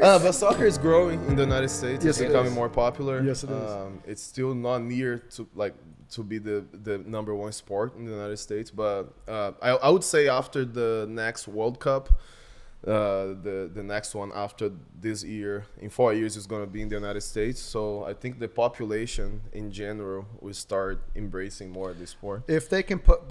But soccer is growing in the United States. Yes, it's it becoming is. more popular. Yes, it is. It's still not near to be the number one sport in the United States. But I would say after the next World Cup, the next one after this year, in 4 years, is going to be in the United States. So I think the population in general will start embracing more of this sport. If they can put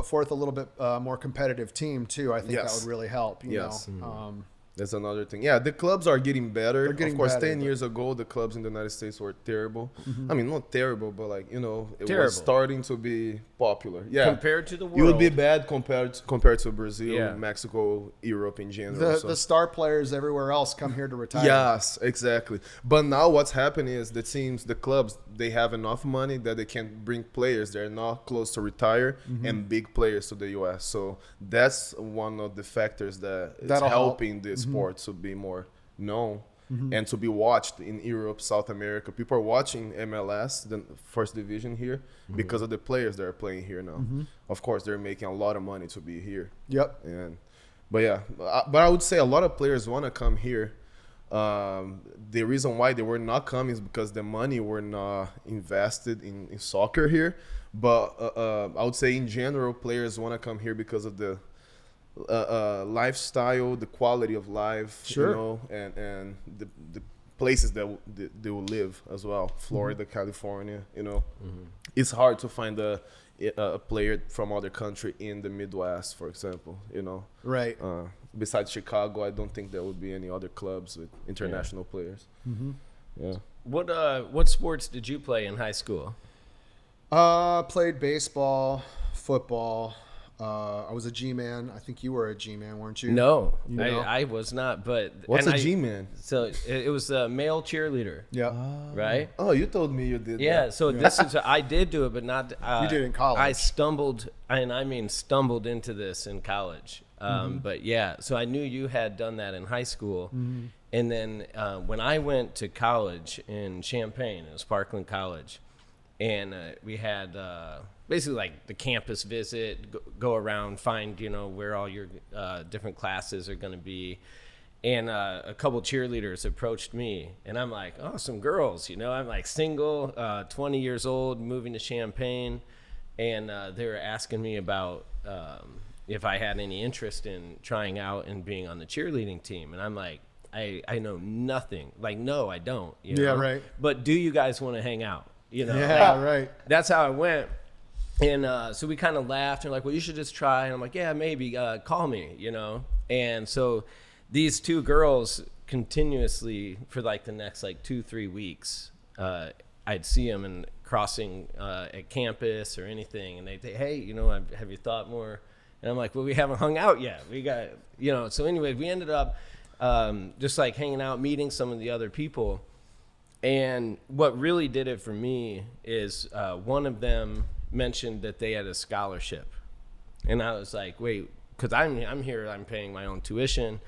forth a little bit more competitive team too, I think that Yes. would really help. You Yes. know, That's another thing. Yeah, the clubs are getting better. They're getting of course, better, 10 but- years ago, the clubs in the United States were terrible. I mean, not terrible, but like, you know, it Terrible. was starting to be popular. Yeah. Compared to the world. You would be bad compared to Brazil, Yeah. Mexico, Europe in general. the star players everywhere else come here to retire. Yes, exactly. But now what's happening is the teams, the clubs, they have enough money that they can bring players. They're not close to retire and big players to the U.S. So that's one of the factors that is That'll help. helping the sport to be more known and to be watched in Europe, South America. People are watching MLS, the first division here, because of the players that are playing here now. Of course, they're making a lot of money to be here. Yep. But I would say a lot of players want to come here. The reason why they were not coming is because the money were not invested in soccer here. But I would say in general, players want to come here because of the lifestyle, the quality of life, Sure. you know, and the places that they will live as well. Florida, California, you know. It's hard to find a player from other country in the Midwest, for example, you know. Right. Besides Chicago, I don't think there would be any other clubs with international players. Yeah. What sports did you play in high school? Played baseball, football. I was a G-man. I think you were a G-man, weren't you? No, You know? I was not. But What's and a I- G-man? So it was a male cheerleader, Yeah. right? Oh, you told me you did Yeah. that. So this is I did do it, but not. You did it in college. I stumbled, and I mean stumbled into this in college. But yeah, so I knew you had done that in high school, and then when I went to college in Champaign, it was Parkland College, and we had basically like the campus visit, go around, find where all your different classes are going to be. And a couple cheerleaders approached me, and I'm like, oh, some girls, I'm like single, 20 years old, moving to Champaign. And they were asking me about if I had any interest in trying out and being on the cheerleading team. And I'm like, I know nothing. Like, no, I don't. Yeah, right. But do you guys want to hang out? Yeah, right. That's how I went. And so we kind of laughed and like, well, you should just try. And I'm like, yeah, maybe, call me, And so these two girls continuously for like the next like 2-3 weeks, I'd see them and crossing at campus or anything. And they'd say, hey, have you thought more? And I'm like, well, we haven't hung out yet. We got, so anyway, we ended up just like hanging out, meeting some of the other people. And what really did it for me is one of them mentioned that they had a scholarship. And I was like, wait, because I'm here, I'm paying my own tuition.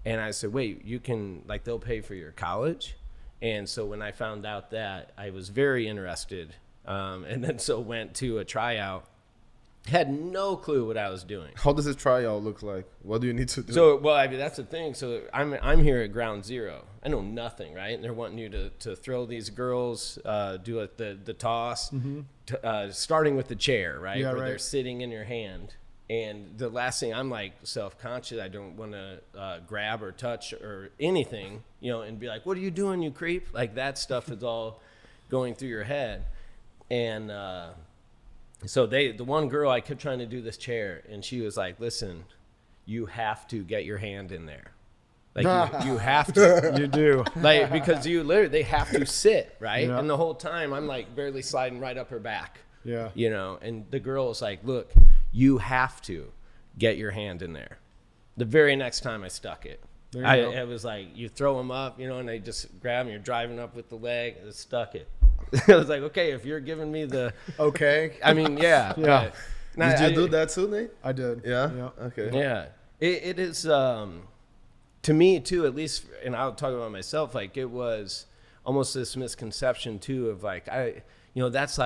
And I said, wait, you can, like, they'll pay for your college? And so when I found out that, I was very interested. And then so went to a tryout. Had no clue what I was doing. How does a tryout look like? What do you need to do? So, well, I mean, that's the thing. So I'm here at ground zero. I know nothing, right? And they're wanting you to throw these girls, do the toss, starting with the chair, right? Yeah, Where right. they're sitting in your hand. And the last thing, I'm like self-conscious. I don't want to grab or touch or anything, and be like, what are you doing, you creep? Like that stuff is all going through your head. And so the one girl, I kept trying to do this chair, and she was like, listen, you have to get your hand in there. Like you have to. You do. Like, because they have to sit, right? Yeah. And the whole time I'm like barely sliding right up her back. Yeah. And the girl was like, look, you have to get your hand in there. The very next time I stuck it. There you go. It was like, you throw them up, and they just grab them, you're driving up with the leg, and it stuck it. I was like, okay, if you're giving me the, Okay. I mean, yeah. Yeah. but- Did you do that too, Nate? I did. Yeah? Okay. Yeah. It is, to me too, at least, and I'll talk about myself, like it was almost this misconception too of like, that's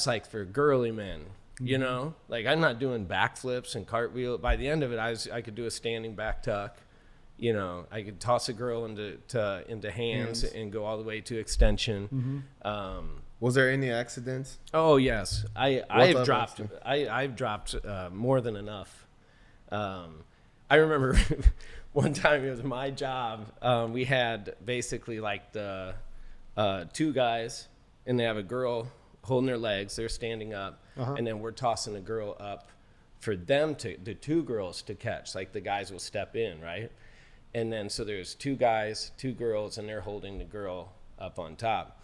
like for girly men, like I'm not doing backflips and cartwheel. By the end of it, I could do a standing back tuck, You know, I could toss a girl into hands and go all the way to extension. Was there any accidents? Oh yes, I've type dropped of I've dropped more than enough. I remember one time it was my job. We had basically like the 2 guys, and they have a girl holding their legs. They're standing up, and then we're tossing a girl up for them the 2 girls to catch. Like the guys will step in, right? And then so there's 2 guys, 2 girls, and they're holding the girl up on top.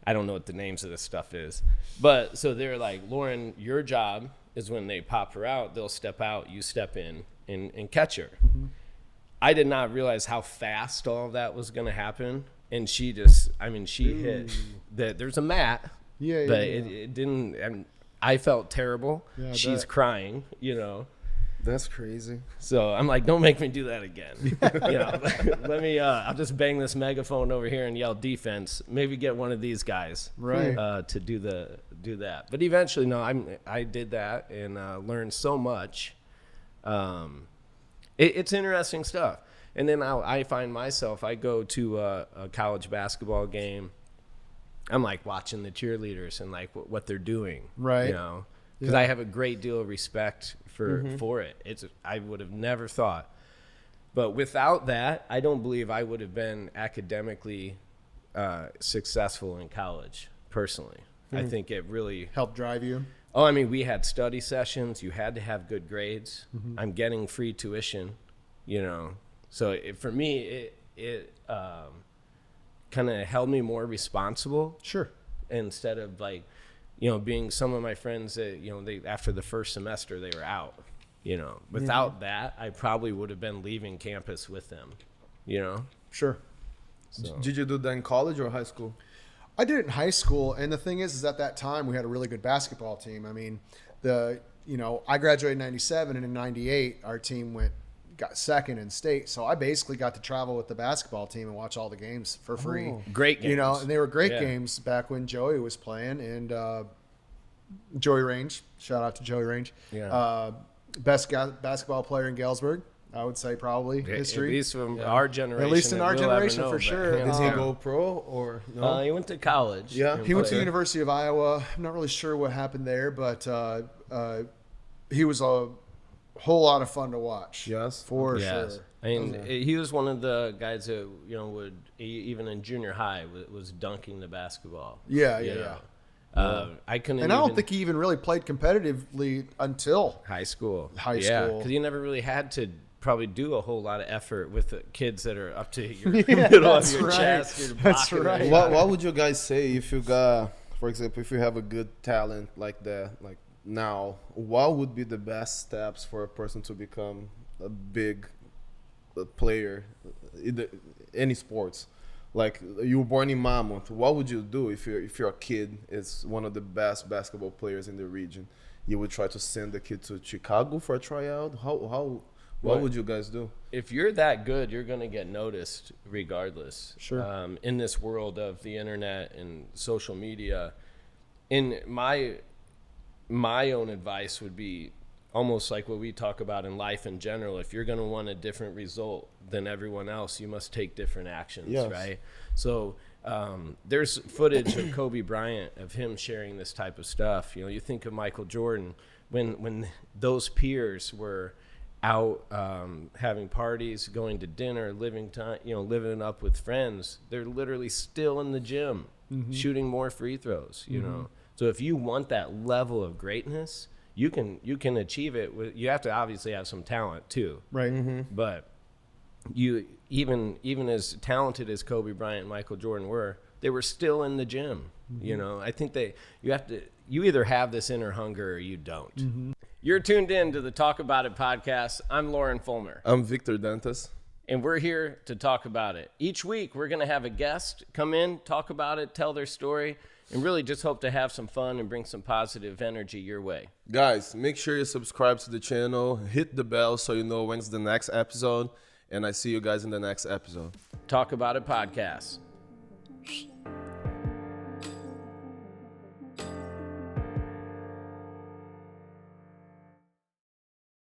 I don't know what the names of this stuff is. But so they're like, Lauren, your job is when they pop her out, they'll step out, you step in and catch her. I did not realize how fast all of that was going to happen. And she just, I mean, she hit that. There's a mat, but it didn't, and I felt terrible. Yeah, she's crying, you know. That's crazy. So I'm like, don't make me do that again. You know, let me. I'll just bang this megaphone over here and yell defense. Maybe get one of these guys, right, to do that. But eventually, no, I did that and learned so much. It's interesting stuff. And then I find myself, I go to a college basketball game. I'm like watching the cheerleaders and like what they're doing, right? You know, because I have a great deal of respect for it. I would have never thought, but without that, I don't believe I would have been academically successful in college. Personally, I think it really helped drive you. Oh, I mean, we had study sessions. You had to have good grades. I'm getting free tuition, you know. So for me, it kind of held me more responsible. Sure. Instead of like, you know, being some of my friends that, you know, they after the first semester they were out, you know. Without that, I probably would have been leaving campus with them, you know. Sure. So. Did you do that in college or high school? I did it in high school, and the thing is at that time we had a really good basketball team. I mean, I graduated in '97, and in '98 our team got second in state. So I basically got to travel with the basketball team and watch all the games for free. Oh, great games. You know, and they were great games back when Joey was playing, and Joey Range, shout out to Joey Range. Yeah. Best basketball player in Galesburg, I would say probably history. At least from our generation. At least in our generation, for sure. Did he go pro or no? He went to college. Yeah. He went to the University of Iowa. I'm not really sure what happened there, but he was a whole lot of fun to watch. Yes. For sure. I mean, he was one of the guys that, you know, would, even in junior high, was dunking the basketball. Yeah. I couldn't. And I don't think he even really played competitively until high school. Yeah, because you never really had to probably do a whole lot of effort with the kids that are up to your middle of your chest. That's right. What would you guys say if you got, for example, if you have a good talent like that, like now, what would be the best steps for a person to become a big player in any sports? Like, you were born in Mammoth. What would you do if your kid is one of the best basketball players in the region? You would try to send the kid to Chicago for a tryout? What would you guys do? If you're that good, you're going to get noticed regardless. Sure. In this world of the internet and social media, in my own advice would be almost like what we talk about in life in general. If you're going to want a different result than everyone else, you must take different actions, right? So there's footage of Kobe Bryant, of him sharing this type of stuff. You know, you think of Michael Jordan, when those peers were out having parties, going to dinner, living up with friends, they're literally still in the gym shooting more free throws, you know. So if you want that level of greatness, you can achieve it. You have to obviously have some talent too, right? But you even as talented as Kobe Bryant and Michael Jordan were, they were still in the gym. You know, I think you either have this inner hunger or you don't. You're tuned in to the Talk About It podcast. I'm Lauren Fulmer. I'm Victor Dantas. And we're here to talk about it. Each week, we're going to have a guest come in, talk about it, tell their story, and really just hope to have some fun and bring some positive energy your way. Guys, make sure you subscribe to the channel, hit the bell so you know when's the next episode, and I see you guys in the next episode. Talk About It podcast.